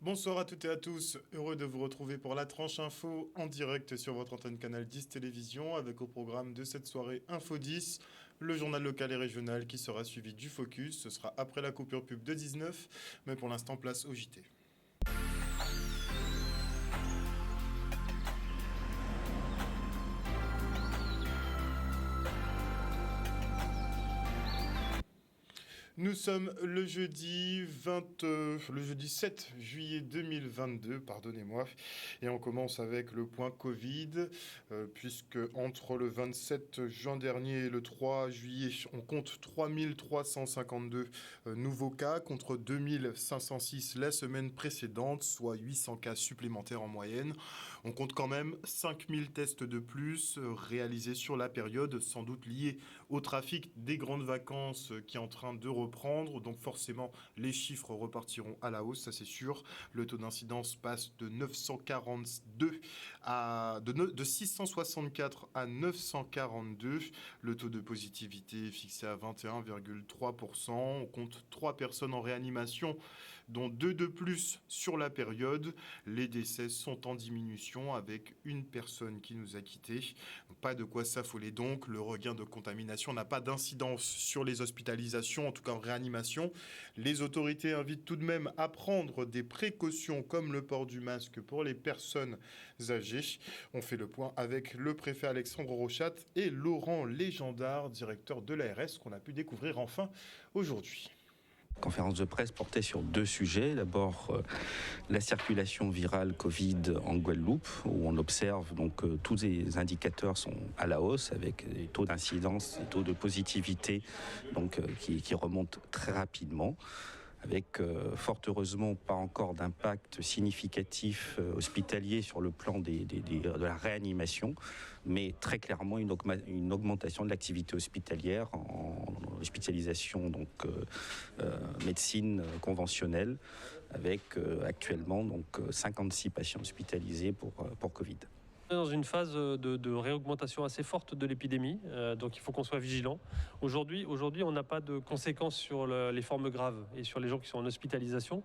Bonsoir à toutes et à tous, heureux de vous retrouver pour la tranche info en direct sur votre antenne Canal 10 Télévision avec au programme de cette soirée Info 10, le journal local et régional qui sera suivi du Focus. Ce sera après la coupure pub de 19, mais pour l'instant place au JT. Nous sommes le jeudi 7 juillet 2022, pardonnez-moi, et on commence avec le point Covid, puisque entre le 27 juin dernier et le 3 juillet, on compte 3352 nouveaux cas contre 2506 la semaine précédente, soit 800 cas supplémentaires en moyenne. On compte quand même 5000 tests de plus réalisés sur la période, sans doute liés au trafic des grandes vacances qui est en train de reprendre. Donc forcément, les chiffres repartiront à la hausse, ça c'est sûr. Le taux d'incidence passe de 942 de 664 à 942. Le taux de positivité est fixé à 21,3%. On compte 3 personnes en réanimation, dont 2 de plus sur la période. Les décès sont en diminution avec une personne qui nous a quittés. Pas de quoi s'affoler donc. Le regain de contamination n'a pas d'incidence sur les hospitalisations, en tout cas en réanimation. Les autorités invitent tout de même à prendre des précautions comme le port du masque pour les personnes âgées. On fait le point avec le préfet Alexandre Rochat et Laurent Légendard, directeur de l'ARS, qu'on a pu découvrir enfin aujourd'hui. Conférence de presse portait sur deux sujets. D'abord, la circulation virale Covid en Guadeloupe, où on observe donc tous les indicateurs sont à la hausse, avec des taux d'incidence, des taux de positivité donc, qui remontent très rapidement, avec fort heureusement pas encore d'impact significatif hospitalier sur le plan de la réanimation, mais très clairement une augmentation de l'activité hospitalière en hospitalisation, donc médecine conventionnelle, avec actuellement donc 56 patients hospitalisés pour Covid. Dans une phase de réaugmentation assez forte de l'épidémie, donc il faut qu'on soit vigilant. Aujourd'hui, on n'a pas de conséquences sur les formes graves et sur les gens qui sont en hospitalisation.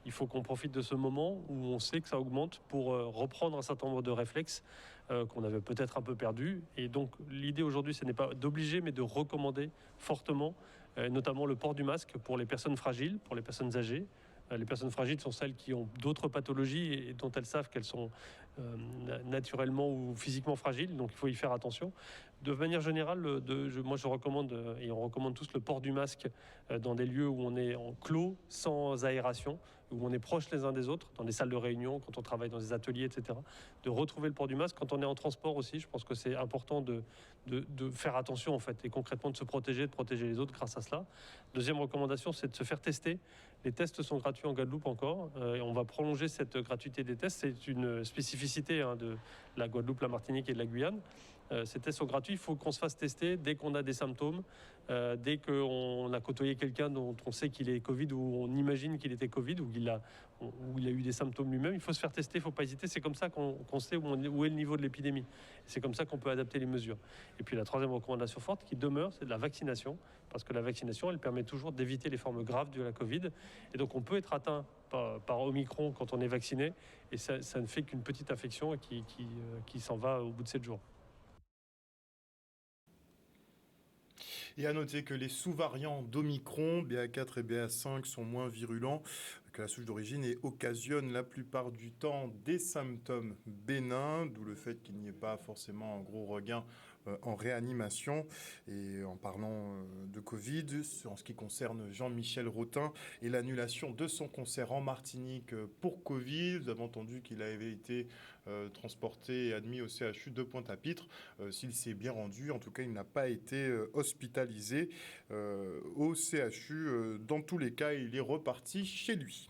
Il faut qu'on profite de ce moment où on sait que ça augmente pour reprendre un certain nombre de réflexes qu'on avait peut-être un peu perdus. Et donc l'idée aujourd'hui, ce n'est pas d'obliger, mais de recommander fortement, notamment le port du masque pour les personnes fragiles, pour les personnes âgées. Les personnes fragiles sont celles qui ont d'autres pathologies et dont elles savent qu'elles sont naturellement ou physiquement fragiles, donc il faut y faire attention. De manière générale, moi je recommande, et on recommande tous le port du masque dans des lieux où on est en clos, sans aération, où on est proche les uns des autres, dans des salles de réunion, quand on travaille dans des ateliers, etc. De retrouver le port du masque. Quand on est en transport aussi, je pense que c'est important de faire attention en fait, et concrètement de se protéger, de protéger les autres grâce à cela. Deuxième recommandation, c'est de se faire tester. Les tests sont gratuits en Guadeloupe encore, et on va prolonger cette gratuité des tests. C'est une spécificité de la Guadeloupe, la Martinique et de la Guyane. Ces tests sont gratuits, il faut qu'on se fasse tester dès qu'on a des symptômes, dès qu'on a côtoyé quelqu'un dont on sait qu'il est Covid ou on imagine qu'il était Covid ou il a eu des symptômes lui-même. Il faut se faire tester, il ne faut pas hésiter. C'est comme ça qu'on sait où est le niveau de l'épidémie. C'est comme ça qu'on peut adapter les mesures. Et puis la troisième recommandation forte qui demeure, c'est de la vaccination, parce que la vaccination, elle permet toujours d'éviter les formes graves de la Covid. Et donc on peut être atteint par Omicron quand on est vacciné, et ça ne fait qu'une petite infection qui s'en va au bout de 7 jours. Et à noter que les sous-variants d'Omicron, BA4 et BA5, sont moins virulents que la souche d'origine et occasionnent la plupart du temps des symptômes bénins, d'où le fait qu'il n'y ait pas forcément un gros regain en réanimation. Et en parlant de Covid, en ce qui concerne Jean-Michel Rotin et l'annulation de son concert en Martinique pour Covid, vous avez entendu qu'il avait été transporté et admis au CHU de Pointe-à-Pitre. S'il s'est bien rendu, en tout cas, il n'a pas été hospitalisé au CHU. Dans tous les cas, il est reparti chez lui.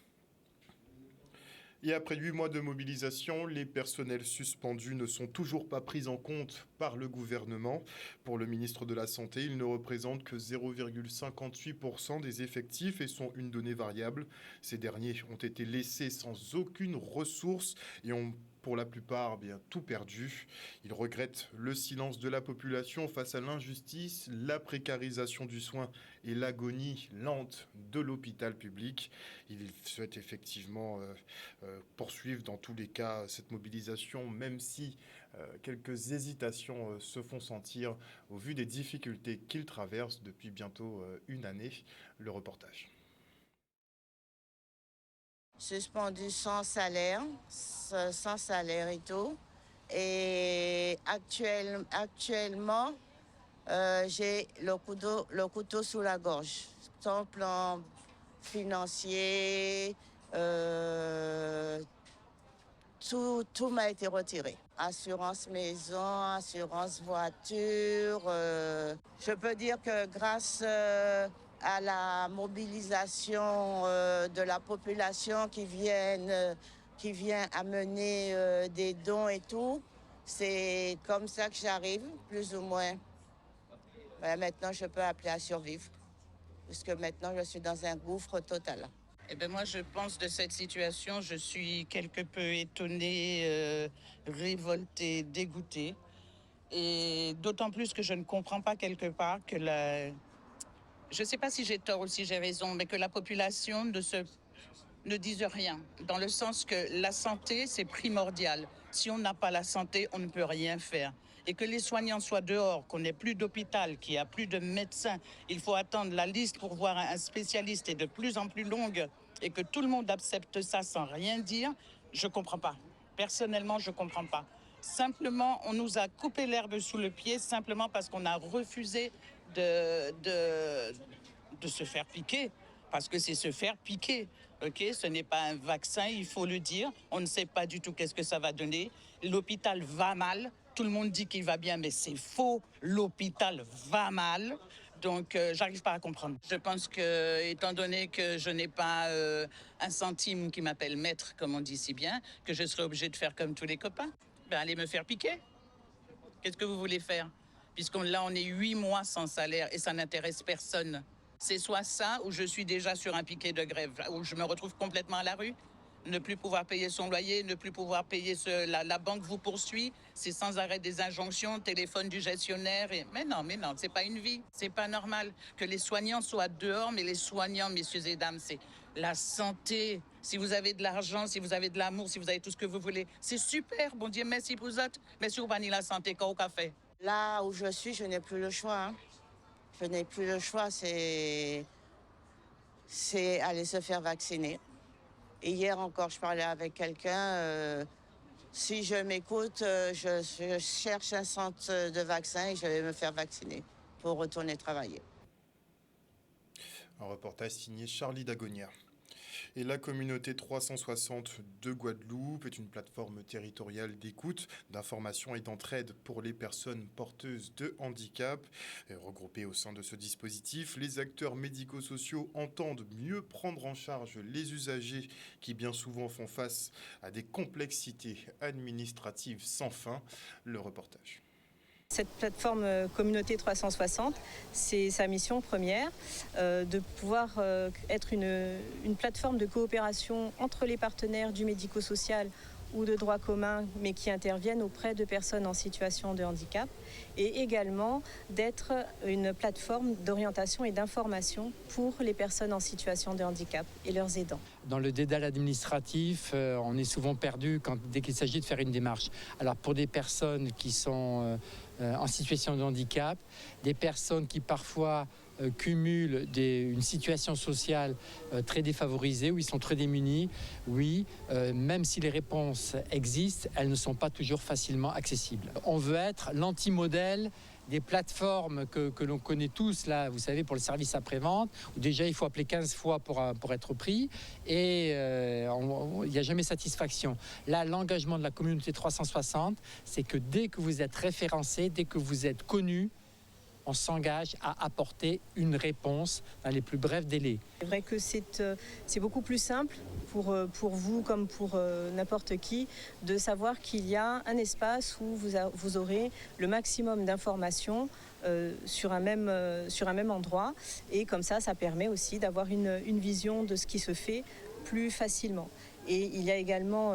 Et après 8 mois de mobilisation, les personnels suspendus ne sont toujours pas pris en compte par le gouvernement. Pour le ministre de la Santé, ils ne représentent que 0,58% des effectifs et sont une donnée variable. Ces derniers ont été laissés sans aucune ressource et ont pour la plupart tout perdu. Ils regrettent le silence de la population face à l'injustice, la précarisation du soin et l'agonie lente de l'hôpital public. Ils souhaitent effectivement poursuivre dans tous les cas cette mobilisation, même si quelques hésitations se font sentir au vu des difficultés qu'ils traversent depuis bientôt une année. Le reportage. Suspendu sans salaire et tout. Et actuellement, j'ai le couteau sous la gorge. Sur le plan financier, tout m'a été retiré. Assurance maison, assurance voiture. Je peux dire que grâce à la mobilisation de la population qui vient amener des dons et tout, c'est comme ça que j'arrive, plus ou moins. Maintenant, je peux appeler à survivre, puisque maintenant, je suis dans un gouffre total. Eh bien, moi, je pense de cette situation, je suis quelque peu étonnée, révoltée, dégoûtée. Et d'autant plus que je ne comprends pas quelque part que je ne sais pas si j'ai tort ou si j'ai raison, mais que la population ne dise rien. Dans le sens que la santé, c'est primordial. Si on n'a pas la santé, on ne peut rien faire. Et que les soignants soient dehors, qu'on n'ait plus d'hôpital, qu'il n'y a plus de médecins, il faut attendre la liste pour voir un spécialiste est de plus en plus longue et que tout le monde accepte ça sans rien dire, je ne comprends pas. Personnellement, je ne comprends pas. Simplement, on nous a coupé l'herbe sous le pied simplement parce qu'on a refusé de se faire piquer. Parce que c'est se faire piquer. Okay, ce n'est pas un vaccin, il faut le dire. On ne sait pas du tout qu'est-ce que ça va donner. L'hôpital va mal. Tout le monde dit qu'il va bien, mais c'est faux. L'hôpital va mal. Donc, j'arrive pas à comprendre. Je pense que, étant donné que je n'ai pas un centime qui m'appelle maître, comme on dit si bien, que je serai obligée de faire comme tous les copains, allez me faire piquer. Qu'est-ce que vous voulez faire? Puisqu'on on est 8 mois sans salaire et ça n'intéresse personne. C'est soit ça ou je suis déjà sur un piquet de grève, où je me retrouve complètement à la rue. Ne plus pouvoir payer son loyer, ne plus pouvoir payer la banque vous poursuit. C'est sans arrêt des injonctions, téléphone du gestionnaire. Mais non, c'est pas une vie. C'est pas normal que les soignants soient dehors, mais les soignants, messieurs et dames, c'est la santé. Si vous avez de l'argent, si vous avez de l'amour, si vous avez tout ce que vous voulez, c'est super. Bon Dieu, merci pour ça. Mais si vous n'avez pas la santé, qu'au café. Là où je suis, je n'ai plus le choix. Hein. Je n'ai plus le choix, c'est aller se faire vacciner. Et hier encore, je parlais avec quelqu'un. Si je m'écoute, je cherche un centre de vaccin et je vais me faire vacciner pour retourner travailler. Un reportage signé Charlie Dagonia. Et la communauté 360 de Guadeloupe est une plateforme territoriale d'écoute, d'information et d'entraide pour les personnes porteuses de handicap. Regroupés au sein de ce dispositif, les acteurs médico-sociaux entendent mieux prendre en charge les usagers qui bien souvent font face à des complexités administratives sans fin. Le reportage. Cette plateforme Communauté 360, c'est sa mission première, de pouvoir être une plateforme de coopération entre les partenaires du médico-social ou de droit commun, mais qui interviennent auprès de personnes en situation de handicap, et également d'être une plateforme d'orientation et d'information pour les personnes en situation de handicap et leurs aidants. Dans le dédale administratif, on est souvent perdu dès qu'il s'agit de faire une démarche. Alors pour des personnes qui sont en situation de handicap, des personnes qui parfois cumulent une situation sociale très défavorisée, où ils sont très démunis, oui, même si les réponses existent, elles ne sont pas toujours facilement accessibles. On veut être l'anti-modèle des plateformes que l'on connaît tous, là, vous savez, pour le service après-vente, où déjà il faut appeler 15 fois pour être pris, et il n'y a jamais satisfaction. Là, l'engagement de la communauté 360, c'est que dès que vous êtes référencé, dès que vous êtes connu, on s'engage à apporter une réponse dans les plus brefs délais. C'est vrai que c'est beaucoup plus simple pour vous comme pour n'importe qui de savoir qu'il y a un espace où vous aurez le maximum d'informations sur un même endroit, et comme ça permet aussi d'avoir une vision de ce qui se fait plus facilement. Et il y a également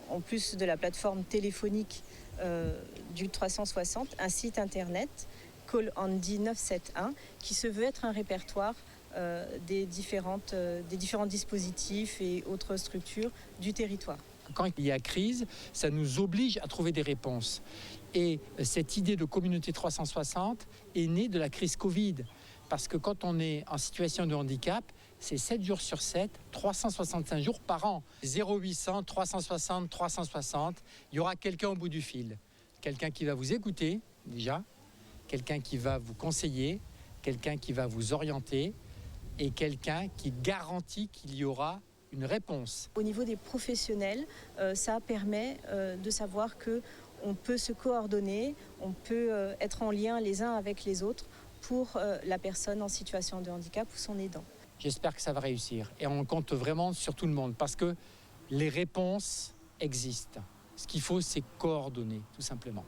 en plus de la plateforme téléphonique du 360, un site internet, Call Andy 971, qui se veut être un répertoire des différents dispositifs et autres structures du territoire. Quand il y a crise, ça nous oblige à trouver des réponses. Et cette idée de communauté 360 est née de la crise Covid. Parce que quand on est en situation de handicap, c'est 7 jours sur 7, 365 jours par an. 0800 360 360, il y aura quelqu'un au bout du fil. Quelqu'un qui va vous écouter, déjà, quelqu'un qui va vous conseiller, quelqu'un qui va vous orienter et quelqu'un qui garantit qu'il y aura une réponse. Au niveau des professionnels, ça permet de savoir qu'on peut se coordonner, on peut être en lien les uns avec les autres pour la personne en situation de handicap ou son aidant. J'espère que ça va réussir et on compte vraiment sur tout le monde parce que les réponses existent. Ce qu'il faut, c'est coordonner, tout simplement.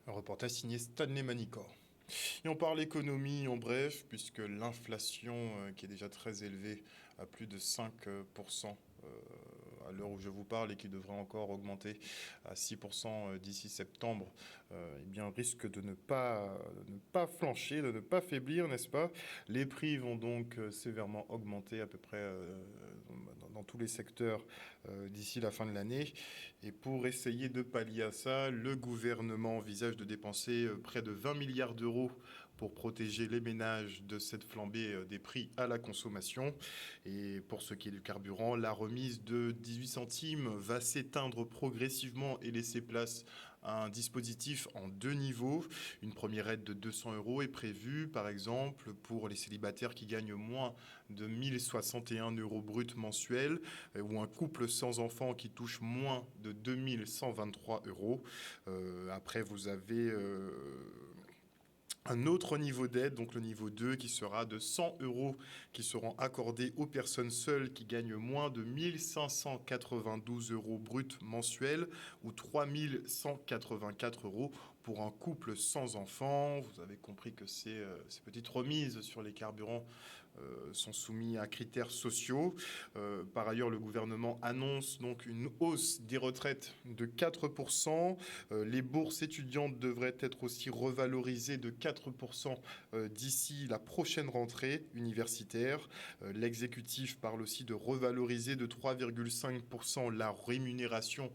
Un reportage signé Stanley Manicor. Et on parle économie en bref, puisque l'inflation qui est déjà très élevée à plus de 5% à l'heure où je vous parle et qui devrait encore augmenter à 6% d'ici septembre, eh bien, risque de ne pas flancher, de ne pas faiblir, n'est-ce pas? Les prix vont donc sévèrement augmenter à peu près dans tous les secteurs d'ici la fin de l'année. Et pour essayer de pallier à ça, le gouvernement envisage de dépenser près de 20 milliards d'euros pour protéger les ménages de cette flambée des prix à la consommation. Et pour ce qui est du carburant, la remise de 18 centimes va s'éteindre progressivement et laisser place à un dispositif en 2 niveaux. Une première aide de 200 € est prévue, par exemple, pour les célibataires qui gagnent moins de 1061 € brut mensuels ou un couple sans enfant qui touche moins de 2123 €. Après, vous avez un autre niveau d'aide, donc le niveau 2, qui sera de 100 € qui seront accordés aux personnes seules qui gagnent moins de 1592 € brut mensuels ou 3184 € pour un couple sans enfant. Vous avez compris que ces petites remises sur les carburants sont soumis à critères sociaux. Par ailleurs, le gouvernement annonce donc une hausse des retraites de 4%. Les bourses étudiantes devraient être aussi revalorisées de 4% d'ici la prochaine rentrée universitaire. L'exécutif parle aussi de revaloriser de 3,5% la rémunération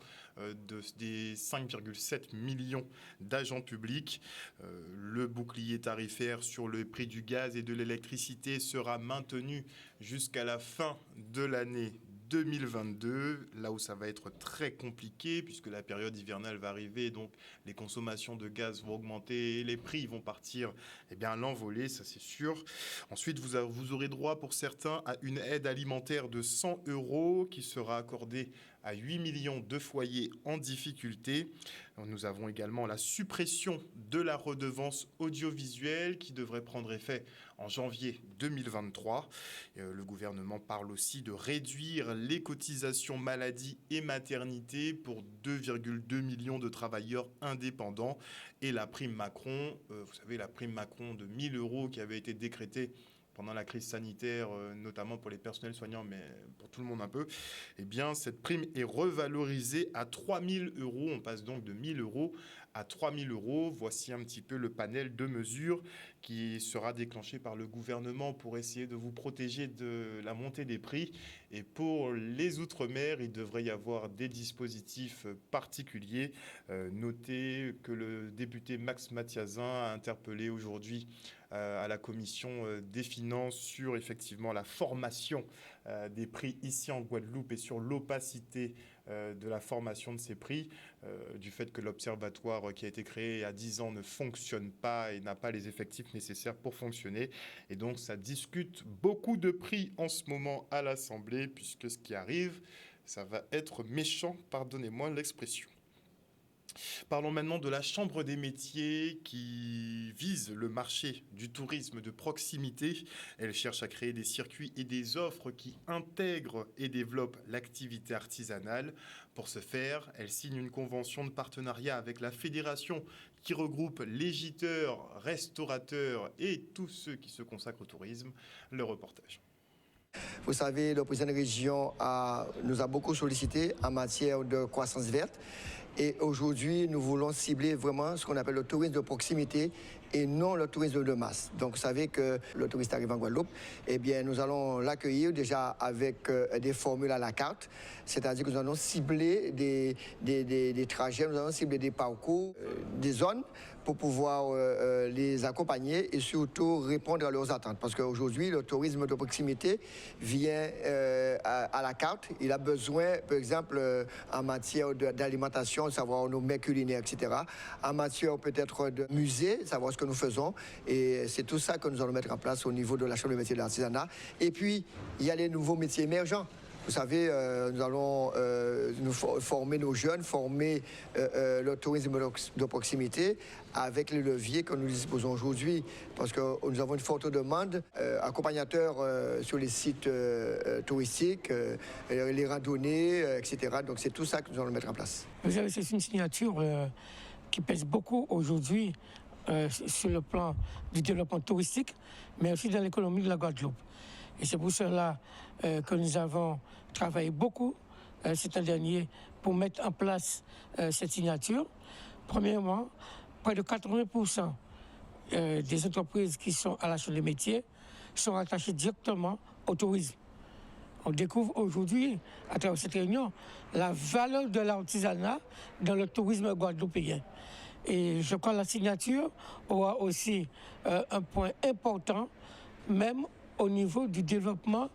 des 5,7 millions d'agents publics. Le bouclier tarifaire sur le prix du gaz et de l'électricité sera maintenu jusqu'à la fin de l'année 2022, là où ça va être très compliqué puisque la période hivernale va arriver, donc les consommations de gaz vont augmenter et les prix vont partir à l'envolée, ça c'est sûr. Ensuite, vous aurez droit pour certains à une aide alimentaire de 100 € qui sera accordée à 8 millions de foyers en difficulté. Nous avons également la suppression de la redevance audiovisuelle qui devrait prendre effet en janvier 2023. Le gouvernement parle aussi de réduire les cotisations maladie et maternité pour 2,2 millions de travailleurs indépendants. Et la prime Macron, vous savez, la prime Macron de 1 000 € qui avait été décrétée pendant la crise sanitaire, notamment pour les personnels soignants, mais pour tout le monde un peu, eh bien, cette prime est revalorisée à 3 000 €. On passe donc de 1 000 € à 3 000 €. Voici un petit peu le panel de mesures qui sera déclenché par le gouvernement pour essayer de vous protéger de la montée des prix. Et pour les Outre-mer, il devrait y avoir des dispositifs particuliers. Notez que le député Max Mathiazin a interpellé aujourd'hui à la commission des finances sur effectivement la formation des prix ici en Guadeloupe et sur l'opacité de la formation de ces prix, du fait que l'observatoire qui a été créé il y a 10 ans ne fonctionne pas et n'a pas les effectifs nécessaires pour fonctionner. Et donc ça discute beaucoup de prix en ce moment à l'Assemblée, puisque ce qui arrive, ça va être méchant, pardonnez-moi l'expression. Parlons maintenant de la Chambre des métiers qui vise le marché du tourisme de proximité. Elle cherche à créer des circuits et des offres qui intègrent et développent l'activité artisanale. Pour ce faire, elle signe une convention de partenariat avec la fédération qui regroupe les gîteurs, restaurateurs et tous ceux qui se consacrent au tourisme. Le reportage. Vous savez, le président de la région nous a beaucoup sollicité en matière de croissance verte. Et aujourd'hui, nous voulons cibler vraiment ce qu'on appelle le tourisme de proximité et non le tourisme de masse. Donc, vous savez que le touriste arrive en Guadeloupe, eh bien, nous allons l'accueillir déjà avec des formules à la carte, c'est-à-dire que nous allons cibler des trajets, nous allons cibler des parcours, des zones pour pouvoir les accompagner et surtout répondre à leurs attentes. Parce qu'aujourd'hui, le tourisme de proximité vient à la carte. Il a besoin, par exemple, en matière d'alimentation, savoir nos mets culinaires, etc. En matière peut-être de musée, savoir ce que nous faisons. Et c'est tout ça que nous allons mettre en place au niveau de la Chambre des métiers de l'artisanat. Et puis, il y a les nouveaux métiers émergents. Vous savez, nous allons former nos jeunes, former le tourisme de proximité avec les leviers que nous disposons aujourd'hui. Parce que nous avons une forte demande, accompagnateurs sur les sites touristiques, les randonnées, etc. Donc c'est tout ça que nous allons mettre en place. Vous savez, c'est une signature qui pèse beaucoup aujourd'hui sur le plan du développement touristique, mais aussi dans l'économie de la Guadeloupe. Et c'est pour cela que nous avons travaillé beaucoup cet an dernier pour mettre en place cette signature. Premièrement, près de 80% des entreprises qui sont à la Chambre des métiers sont attachées directement au tourisme. On découvre aujourd'hui, à travers cette réunion, la valeur de l'artisanat dans le tourisme guadeloupéen. Et je crois que la signature aura aussi un point important, même au niveau du développement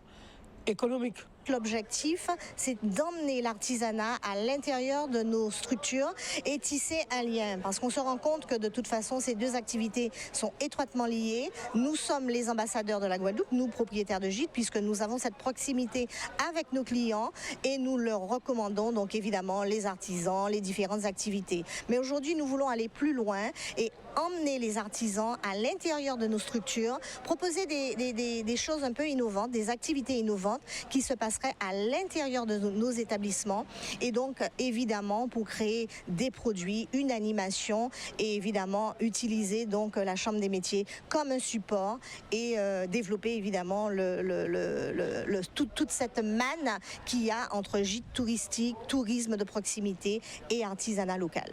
économique. L'objectif, c'est d'emmener l'artisanat à l'intérieur de nos structures et tisser un lien. Parce qu'on se rend compte que de toute façon, ces deux activités sont étroitement liées. Nous sommes les ambassadeurs de la Guadeloupe, nous propriétaires de gîtes, puisque nous avons cette proximité avec nos clients et nous leur recommandons donc évidemment les artisans, les différentes activités. Mais aujourd'hui, nous voulons aller plus loin et emmener les artisans à l'intérieur de nos structures, proposer des choses un peu innovantes, des activités innovantes qui se passeraient à l'intérieur de nos établissements et donc évidemment pour créer des produits, une animation et évidemment utiliser donc la Chambre des métiers comme un support et développer évidemment toute cette manne qu'il y a entre gîtes touristiques, tourisme de proximité et artisanat local.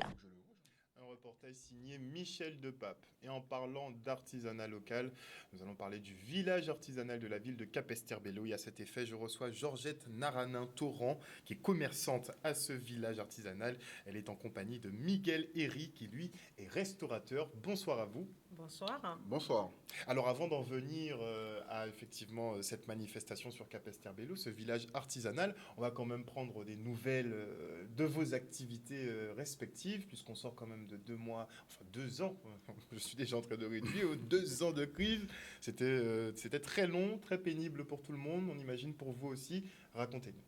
Signé Michel Depape. Et en parlant d'artisanat local, nous allons parler du village artisanal de la ville de Capesterre-Belle-Eau. Et à cet effet, je reçois Georgette Naranin-Torrent, qui est commerçante à ce village artisanal. Elle est en compagnie de Miguel Herry, qui lui est restaurateur. Bonsoir à vous. Bonsoir. Bonsoir. Alors avant d'en venir à effectivement cette manifestation sur Capesterre-Belle-Eau, ce village artisanal, on va quand même prendre des nouvelles de vos activités respectives, puisqu'on sort quand même de 2 mois, enfin 2 ans, je suis déjà en train de réduire, 2 ans de crise. C'était très long, très pénible pour tout le monde, on imagine pour vous aussi. Racontez-nous.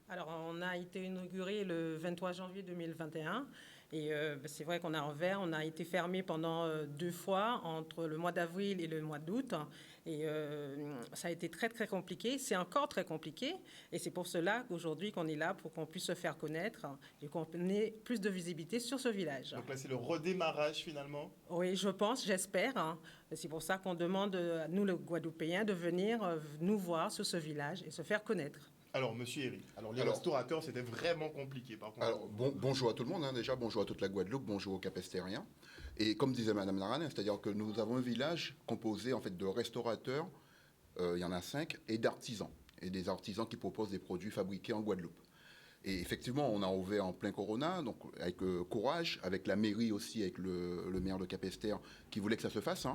Alors on a été inauguré le 23 janvier 2021. Et c'est vrai qu'on a envers, on a été fermé pendant 2 fois, entre le mois d'avril et le mois d'août. Et ça a été très, très compliqué. C'est encore très compliqué. Et c'est pour cela qu'aujourd'hui, qu'on est là, pour qu'on puisse se faire connaître et qu'on ait plus de visibilité sur ce village. Donc là, c'est le redémarrage finalement ? Oui, je pense, j'espère. C'est pour ça qu'on demande à nous, les Guadeloupéens, de venir nous voir sur ce village et se faire connaître. Alors, monsieur Herry, les restaurateurs, c'était vraiment compliqué par contre. Alors, bonjour à tout le monde, déjà, bonjour à toute la Guadeloupe, bonjour aux Capestériens. Et comme disait Madame Naranin, c'est-à-dire que nous avons un village composé en fait de restaurateurs, il y en a 5, et d'artisans. Et des artisans qui proposent des produits fabriqués en Guadeloupe. Et effectivement, on a ouvert en plein Corona, donc avec courage, avec la mairie aussi, avec le maire de Capesterre qui voulait que ça se fasse.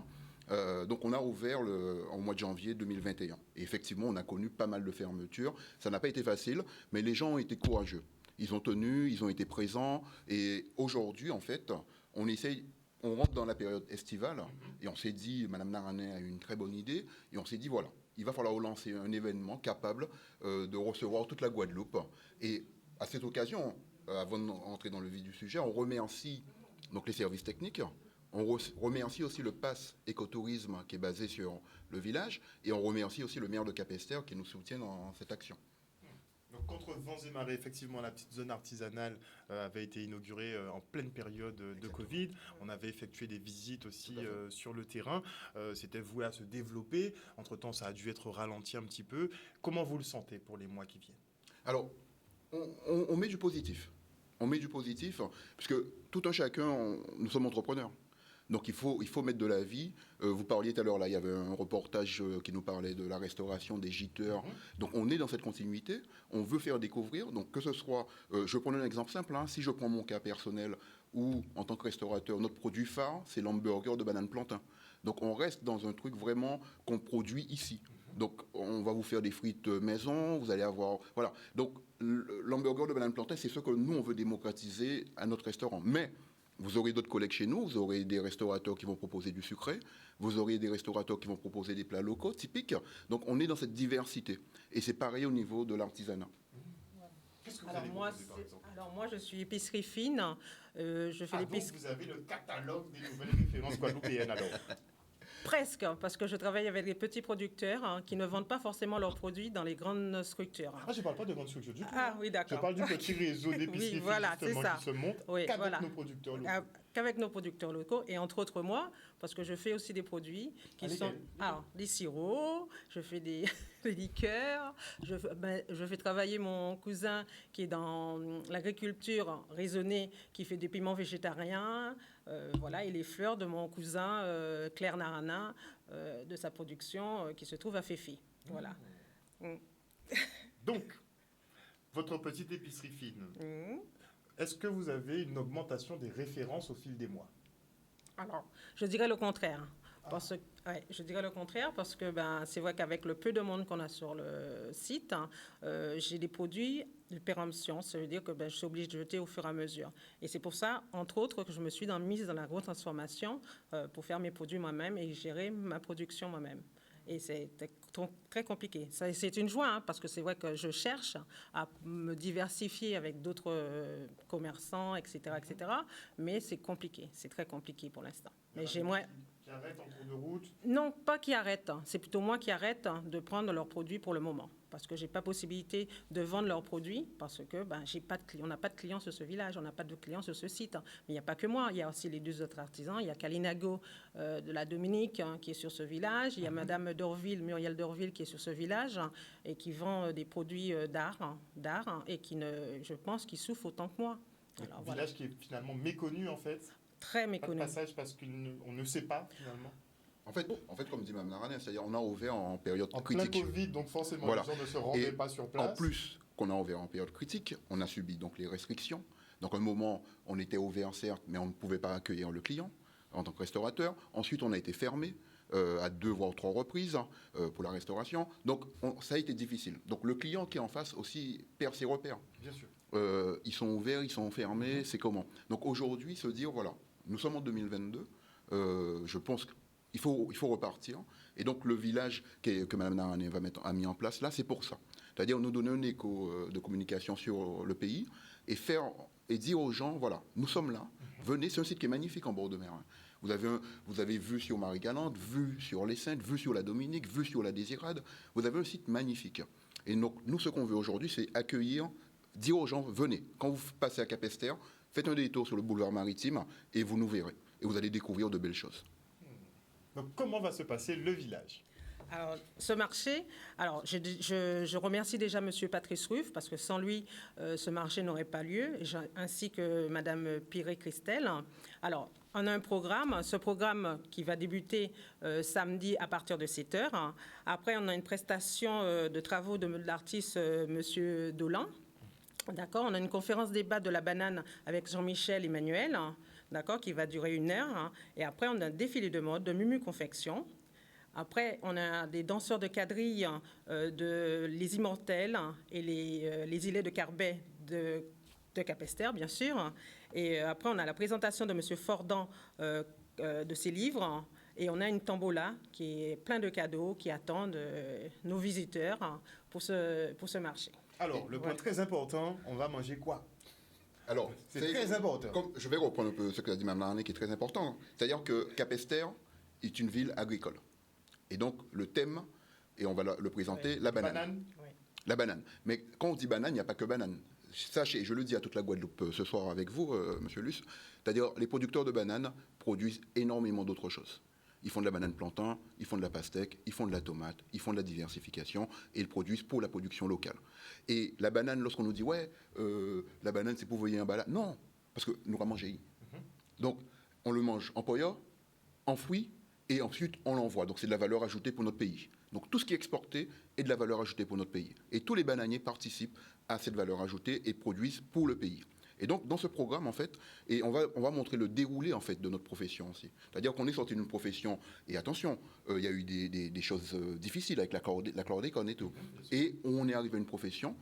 Donc on a ouvert au mois de janvier 2021. Et effectivement, on a connu pas mal de fermetures. Ça n'a pas été facile, mais les gens ont été courageux. Ils ont tenu, ils ont été présents. Et aujourd'hui, en fait, on rentre dans la période estivale. Et on s'est dit, Madame Naranin a eu une très bonne idée. Et on s'est dit, voilà, il va falloir lancer un événement capable de recevoir toute la Guadeloupe. Et à cette occasion, avant d'entrer dans le vif du sujet, on remercie donc les services techniques. On remercie aussi le PASS écotourisme qui est basé sur le village et on remercie aussi le maire de Capesterre qui nous soutient dans cette action. Donc contre vents et marées, effectivement, la petite zone artisanale avait été inaugurée en pleine période de Covid. On avait effectué des visites aussi sur le terrain. C'était voué à se développer. Entre-temps, ça a dû être ralenti un petit peu. Comment vous le sentez pour les mois qui viennent? Alors, on met du positif. On met du positif, puisque tout un chacun, nous sommes entrepreneurs. Donc il faut mettre de la vie. Vous parliez tout à l'heure, là, il y avait un reportage qui nous parlait de la restauration, des gîteurs. Donc on est dans cette continuité, on veut faire découvrir. Donc que ce soit, je prends un exemple simple, hein, si je prends mon cas personnel ou en tant que restaurateur, notre produit phare, c'est l'hamburger de banane plantain. Donc on reste dans un truc vraiment qu'on produit ici. Donc on va vous faire des frites maison, vous allez avoir... Voilà. Donc l'hamburger de banane plantain, c'est ce que nous, on veut démocratiser à notre restaurant. Mais vous aurez d'autres collègues chez nous, vous aurez des restaurateurs qui vont proposer du sucré, vous aurez des restaurateurs qui vont proposer des plats locaux typiques. Donc on est dans cette diversité. Et c'est pareil au niveau de l'artisanat. Qu'est-ce que vous allez proposer, par exemple? Alors moi, je suis épicerie fine. Je fais l'épicerie. Donc vous avez le catalogue des nouvelles références guadeloupéennes alors? Presque, parce que je travaille avec des petits producteurs qui ne vendent pas forcément leurs produits dans les grandes structures. Ah, je ne parle pas de grandes structures du tout. Ah oui, d'accord. Je parle du petit réseau d'épiceries oui, voilà, qui se monte qu'avec nos producteurs locaux. Qu'avec nos producteurs locaux, et entre autres moi, parce que je fais aussi des produits qui sont... des sirops, je fais des liqueurs, je fais travailler mon cousin qui est dans l'agriculture raisonnée, qui fait des piments végétariens, et les fleurs de mon cousin Claire Narana, de sa production qui se trouve à Féfi. Voilà. Donc, votre petite épicerie fine, est-ce que vous avez une augmentation des références au fil des mois? Alors, je dirais le contraire. Je dirais le contraire parce que c'est vrai qu'avec le peu de monde qu'on a sur le site, j'ai des produits de péremption. Ça veut dire que je suis obligée de jeter au fur et à mesure. Et c'est pour ça, entre autres, que je me suis mise dans la grosse transformation pour faire mes produits moi-même et gérer ma production moi-même. Et c'est très compliqué. C'est une joie, parce que c'est vrai que je cherche à me diversifier avec d'autres commerçants, etc., etc. Mais c'est compliqué, c'est très compliqué pour l'instant. Mais j'ai moins... Qui arrêtent en cours de route? Non, pas qui arrêtent. C'est plutôt moi qui arrête de prendre leurs produits pour le moment. Parce que je n'ai pas possibilité de vendre leurs produits, parce que on n'a pas de clients sur ce village, on n'a pas de clients sur ce site. Mais il n'y a pas que moi, il y a aussi les deux autres artisans. Il y a Kalinago de la Dominique qui est sur ce village. Il y a Madame Dorville, Muriel Dorville, qui est sur ce village et qui vend des produits d'art et qui, je pense, qui souffre autant que moi. Un village qui est finalement méconnu, en fait. Très méconnu. Pas de passage parce qu'on ne sait pas, finalement. En fait, comme dit Mme Narane, c'est-à-dire on a ouvert en période critique. En plein Covid, donc forcément, les gens ne se rendaient pas sur place. En plus qu'on a ouvert en période critique, on a subi donc les restrictions. Donc à un moment, on était ouvert certes, mais on ne pouvait pas accueillir le client en tant que restaurateur. Ensuite, on a été fermé à 2 voire 3 reprises pour la restauration. Donc ça a été difficile. Donc le client qui est en face aussi perd ses repères. Bien sûr. Ils sont ouverts, ils sont fermés, c'est comment? Donc aujourd'hui, se dire, voilà, nous sommes en 2022, je pense qu'il faut repartir. Et donc le village que Mme Narane a mis en place, là, c'est pour ça. C'est-à-dire nous donner un écho de communication sur le pays et dire aux gens, voilà, nous sommes là, venez, c'est un site qui est magnifique en bord de mer. Hein. Vous avez vu sur Marie-Galante, vu sur les Saintes, vu sur la Dominique, vu sur la Désirade. Vous avez un site magnifique. Et donc, nous, ce qu'on veut aujourd'hui, c'est accueillir, dire aux gens, venez. Quand vous passez à Capesterre, faites un détour sur le boulevard maritime et vous nous verrez. Et vous allez découvrir de belles choses. Donc, comment va se passer le village? Alors, ce marché, je remercie déjà M. Patrice Ruff, parce que sans lui, ce marché n'aurait pas lieu, ainsi que Mme Piré-Christelle. Alors, on a un programme, ce programme qui va débuter samedi à partir de 7h. Après, on a une prestation de travaux de l'artiste M. Dolan. D'accord, on a une conférence débat de la banane avec Jean-Michel Emmanuel, d'accord, qui va durer 1 heure. Et après, on a un défilé de mode de Mumu Confection. Après, on a des danseurs de quadrille de Les Immortels et les îlets de Carbet de Capesterre, bien sûr. Et après, on a la présentation de M. Fordan de ses livres. Et on a une tombola qui est plein de cadeaux qui attendent nos visiteurs pour ce marché. Alors, le point très important, on va manger quoi? Alors, c'est très important. Je vais reprendre un peu ce que a dit Mme Narane, qui est très important. C'est-à-dire que Capesterre est une ville agricole. Et donc, le thème, et on va le présenter, la banane. La banane. Mais quand on dit banane, il n'y a pas que banane. Sachez, je le dis à toute la Guadeloupe ce soir avec vous, Monsieur Luce, c'est-à-dire les producteurs de bananes produisent énormément d'autres choses. Ils font de la banane plantain, ils font de la pastèque, ils font de la tomate, ils font de la diversification et ils produisent pour la production locale. Et la banane, lorsqu'on nous dit ouais, la banane c'est pour voyer un balade, non, parce que nous avons mangé. Donc on le mange en poya, enfoui et ensuite on l'envoie. Donc c'est de la valeur ajoutée pour notre pays. Donc tout ce qui est exporté est de la valeur ajoutée pour notre pays. Et tous les bananiers participent à cette valeur ajoutée et produisent pour le pays. Et donc, dans ce programme, en fait, et on va montrer le déroulé, en fait, de notre profession aussi. C'est-à-dire qu'on est sorti d'une profession, et attention, il y a eu des choses difficiles avec la chlordécone et tout. Et on est arrivé à une profession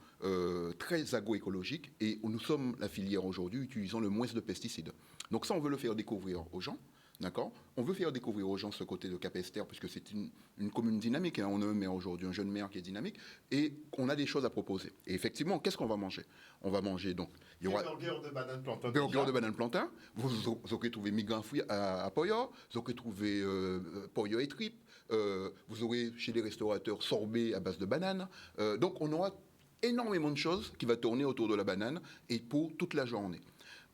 très agroécologique, et où nous sommes la filière aujourd'hui utilisant le moins de pesticides. Donc ça, on veut le faire découvrir aux gens. D'accord. On veut faire découvrir aux gens ce côté de Capesterre, puisque c'est une commune dynamique. Hein. On a un maire aujourd'hui, un jeune maire qui est dynamique, et on a des choses à proposer. Et effectivement, qu'est-ce qu'on va manger? On va manger donc. Il y aura des burgers de banane plantain. Burgers de banane plantain. Vous aurez trouvé migan fouille à Poya. Vous aurez trouvé Poya et tripes. Vous aurez chez les restaurateurs sorbet à base de banane. Donc on aura énormément de choses qui va tourner autour de la banane et pour toute la journée.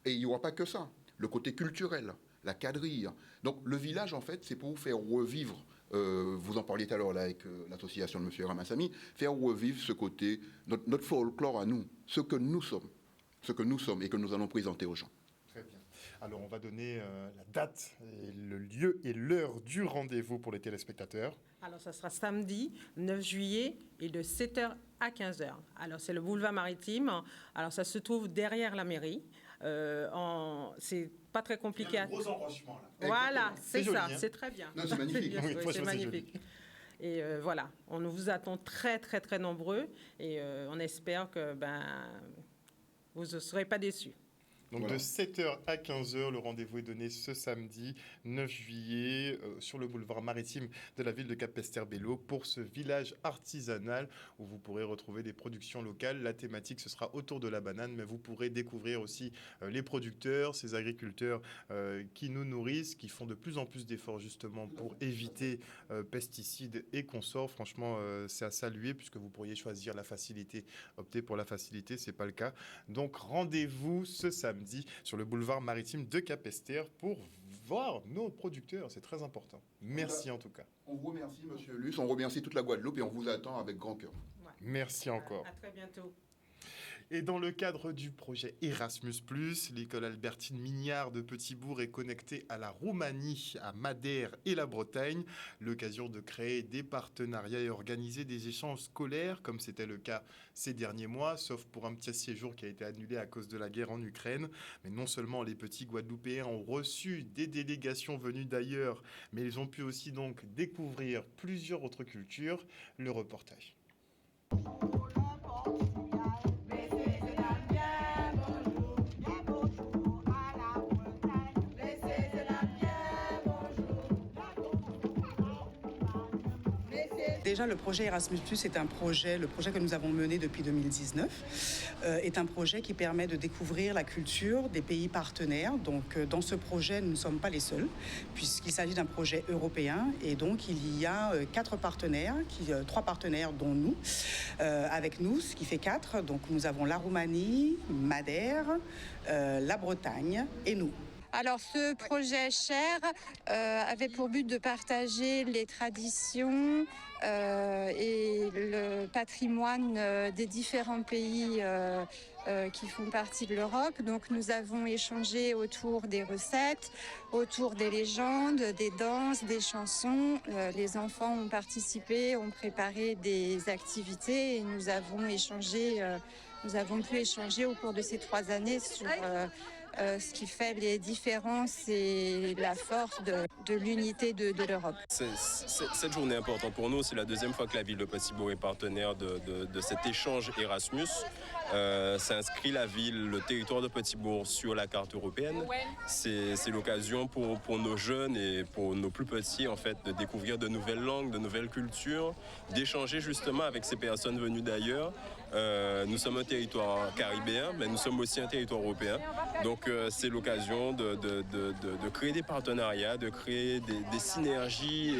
Et il n'y aura pas que ça. Le côté culturel. La quadrille. Donc le village, en fait, c'est pour vous faire revivre, vous en parliez tout à l'heure là, avec l'association de M. Ramassami, faire revivre ce côté, notre folklore à nous, ce que nous sommes et que nous allons présenter aux gens. Très bien. Alors on va donner la date, et le lieu et l'heure du rendez-vous pour les téléspectateurs. Alors ça sera samedi 9 juillet et de 7h à 15h. Alors c'est le boulevard maritime. Alors ça se trouve derrière la mairie. C'est pas très compliqué. Il y a un gros enrochement là. Voilà, c'est joli, ça, hein. c'est très bien. Non, c'est magnifique. Oui, c'est magnifique. Et voilà, on vous attend très très très nombreux et on espère que vous ne serez pas déçus. Donc voilà. De 7h à 15h, le rendez-vous est donné ce samedi 9 juillet sur le boulevard maritime de la ville de Capesterre-Belle-Eau pour ce village artisanal où vous pourrez retrouver des productions locales. La thématique, ce sera autour de la banane, mais vous pourrez découvrir aussi les producteurs, ces agriculteurs qui nous nourrissent, qui font de plus en plus d'efforts justement pour éviter pesticides et consorts. Franchement, c'est à saluer puisque vous pourriez choisir la facilité, opter pour la facilité, c'est pas le cas. Donc rendez-vous ce samedi sur le boulevard maritime de Capesterre pour voir nos producteurs. C'est très important. Merci en tout cas. On vous remercie, Monsieur Luce. On remercie toute la Guadeloupe et on vous attend avec grand cœur. Ouais. Merci encore. À très bientôt. Et dans le cadre du projet Erasmus+, l'école Albertine Mignard de Petit-Bourg est connectée à la Roumanie, à Madère et la Bretagne. L'occasion de créer des partenariats et organiser des échanges scolaires, comme c'était le cas ces derniers mois, sauf pour un petit séjour qui a été annulé à cause de la guerre en Ukraine. Mais non seulement les petits Guadeloupéens ont reçu des délégations venues d'ailleurs, mais ils ont pu aussi donc découvrir plusieurs autres cultures. Le reportage. Déjà, le projet Erasmus+, est le projet que nous avons mené depuis 2019, est un projet qui permet de découvrir la culture des pays partenaires. Donc, dans ce projet, nous ne sommes pas les seuls, puisqu'il s'agit d'un projet européen. Et donc, il y a 3 partenaires, dont nous, avec nous, ce qui fait 4. Donc, nous avons la Roumanie, Madère, la Bretagne et nous. Alors ce projet Share avait pour but de partager les traditions et le patrimoine des différents pays qui font partie de l'Europe. Donc nous avons échangé autour des recettes, autour des légendes, des danses, des chansons. Les enfants ont participé, ont préparé des activités et nous avons pu échanger au cours de ces 3 années sur ce qui fait les différences et la force de l'unité de l'Europe. Cette journée est importante pour nous. C'est la 2e fois que la ville de Petit-Bourg est partenaire de cet échange Erasmus. Ça inscrit la ville, le territoire de Petit-Bourg sur la carte européenne. C'est l'occasion pour nos jeunes et pour nos plus petits en fait, de découvrir de nouvelles langues, de nouvelles cultures, d'échanger justement avec ces personnes venues d'ailleurs. Nous sommes un territoire caribéen, mais nous sommes aussi un territoire européen. Donc c'est l'occasion de créer des partenariats, de créer créer des synergies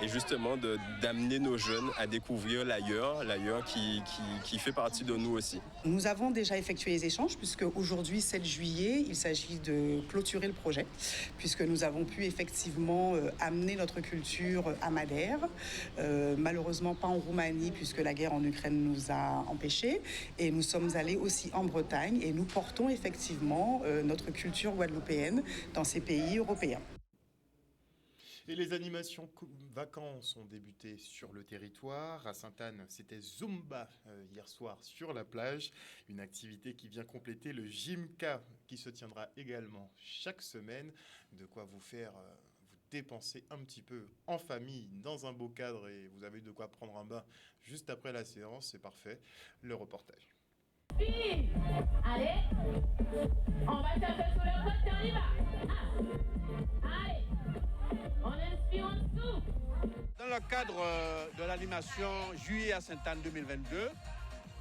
et justement d'amener nos jeunes à découvrir l'ailleurs qui fait partie de nous aussi. Nous avons déjà effectué les échanges puisque aujourd'hui, 7 juillet, il s'agit de clôturer le projet puisque nous avons pu effectivement amener notre culture à Madère, malheureusement pas en Roumanie puisque la guerre en Ukraine nous a empêchés, et nous sommes allés aussi en Bretagne et nous portons effectivement notre culture guadeloupéenne dans ces pays européens. Et les animations vacances ont débuté sur le territoire. À Sainte-Anne, c'était Zumba hier soir sur la plage. Une activité qui vient compléter le Gymka qui se tiendra également chaque semaine. De quoi vous faire vous dépenser un petit peu en famille dans un beau cadre, et vous avez de quoi prendre un bain juste après la séance. C'est parfait. Le reportage. Allez, on va taper sur le côté, on y va. Allez, on inspire en dessous. Dans le cadre de l'animation Juillet à Sainte-Anne 2022,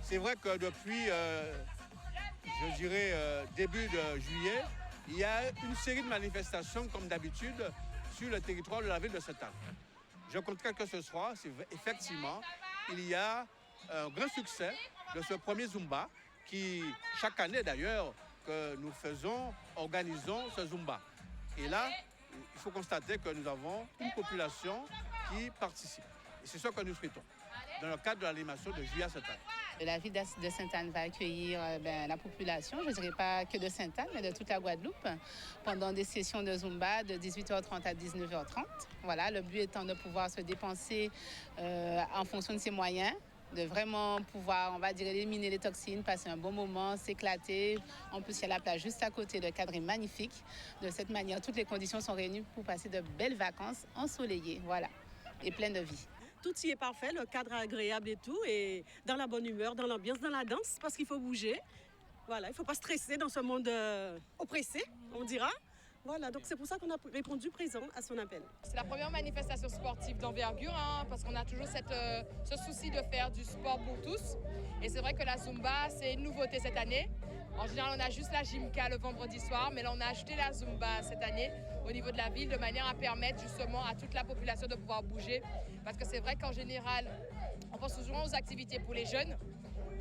c'est vrai que depuis, je dirais, début de juillet, il y a une série de manifestations, comme d'habitude, sur le territoire de la ville de Sainte-Anne. Je compte que ce soir, effectivement, il y a un grand succès de ce premier Zumba, qui, chaque année d'ailleurs, que nous organisons ce Zumba. Et là, il faut constater que nous avons une population qui participe. Et c'est ce que nous souhaitons dans le cadre de l'animation de Juillet à Sainte-Anne. La ville de Sainte-Anne va accueillir la population, je ne dirais pas que de Sainte-Anne, mais de toute la Guadeloupe, pendant des sessions de Zumba de 18h30 à 19h30. Voilà, le but étant de pouvoir se dépenser en fonction de ses moyens, de vraiment pouvoir, on va dire, éliminer les toxines, passer un bon moment, s'éclater. En plus, il y a la plage juste à côté, le cadre est magnifique. De cette manière, toutes les conditions sont réunies pour passer de belles vacances ensoleillées, voilà, et pleines de vie. Tout y est parfait, le cadre est agréable et tout, et dans la bonne humeur, dans l'ambiance, dans la danse, parce qu'il faut bouger. Voilà, il ne faut pas stresser dans ce monde oppressé, on dira. Voilà, donc c'est pour ça qu'on a répondu présent à son appel. C'est la première manifestation sportive d'envergure, parce qu'on a toujours ce souci de faire du sport pour tous. Et c'est vrai que la Zumba, c'est une nouveauté cette année. En général, on a juste la Gymka le vendredi soir, mais là, on a ajouté la Zumba cette année au niveau de la ville, de manière à permettre justement à toute la population de pouvoir bouger. Parce que c'est vrai qu'en général, on pense toujours aux activités pour les jeunes,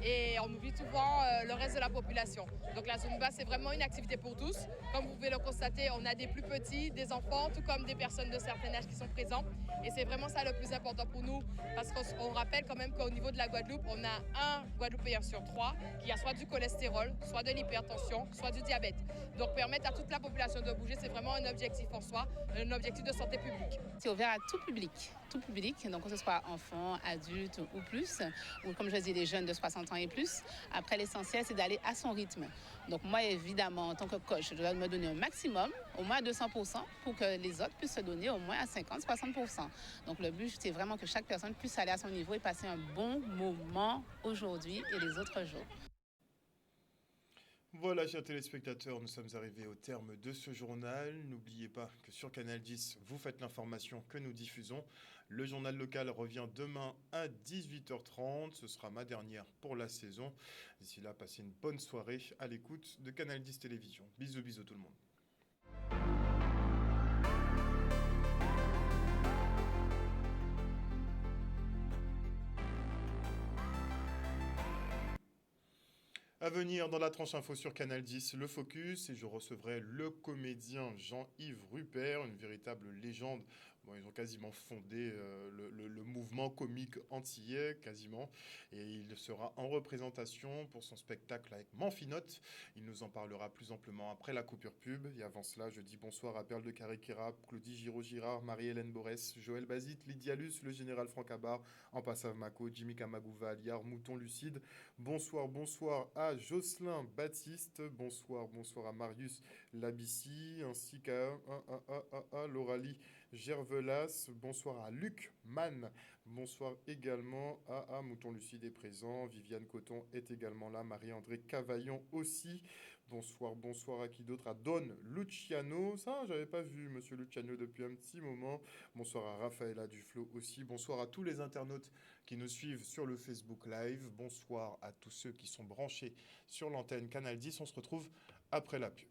et on oublie souvent le reste de la population. Donc la Zumba, c'est vraiment une activité pour tous. Comme vous pouvez le constater, on a des plus petits, des enfants, tout comme des personnes de certain âge qui sont présents. Et c'est vraiment ça le plus important pour nous, parce qu'on rappelle quand même qu'au niveau de la Guadeloupe, on a un Guadeloupéen sur 3 qui a soit du cholestérol, soit de l'hypertension, soit du diabète. Donc permettre à toute la population de bouger, c'est vraiment un objectif en soi, un objectif de santé publique. C'est ouvert à tout public, donc que ce soit enfants, adultes ou plus, ou comme je dis, les jeunes de 60 ans et plus. Après, l'essentiel, c'est d'aller à son rythme. Donc moi, évidemment, en tant que coach, je dois me donner un maximum, au moins à 200%, pour que les autres puissent se donner au moins à 50-60%. Donc le but, c'est vraiment que chaque personne puisse aller à son niveau et passer un bon moment aujourd'hui et les autres jours. Voilà, chers téléspectateurs, nous sommes arrivés au terme de ce journal. N'oubliez pas que sur Canal 10, vous faites l'information que nous diffusons. Le journal local revient demain à 18h30. Ce sera ma dernière pour la saison. D'ici là, passez une bonne soirée à l'écoute de Canal 10 Télévision. Bisous, bisous tout le monde. À venir dans la tranche info sur Canal 10, le Focus, et je recevrai le comédien Jean-Yves Rupert, une véritable légende. Bon, ils ont quasiment fondé le mouvement comique antillais, quasiment. Et il sera en représentation pour son spectacle avec Manfinote. Il nous en parlera plus amplement après la coupure pub. Et avant cela, je dis bonsoir à Perle de Cariquera, Claudie Giraud-Girard, Marie-Hélène Borès, Joël Bazit, Lydia Luce, le général Franck Abar, Ampasav Mako, Jimmy Kamagouva, Liard, Mouton Lucide. Bonsoir à Jocelyn Baptiste. Bonsoir à Marius Labissi, ainsi qu'à Lauralie Gervelas. Bonsoir à Luc Mann. Bonsoir également à Mouton Lucide est présent. Viviane Coton est également là. Marie-André Cavaillon aussi. Bonsoir à qui d'autre? À Don Luciano. Ça, j'avais pas vu Monsieur Luciano depuis un petit moment. Bonsoir à Raphaëla Duflo aussi. Bonsoir à tous les internautes qui nous suivent sur le Facebook Live. Bonsoir à tous ceux qui sont branchés sur l'antenne Canal 10. On se retrouve après la pub.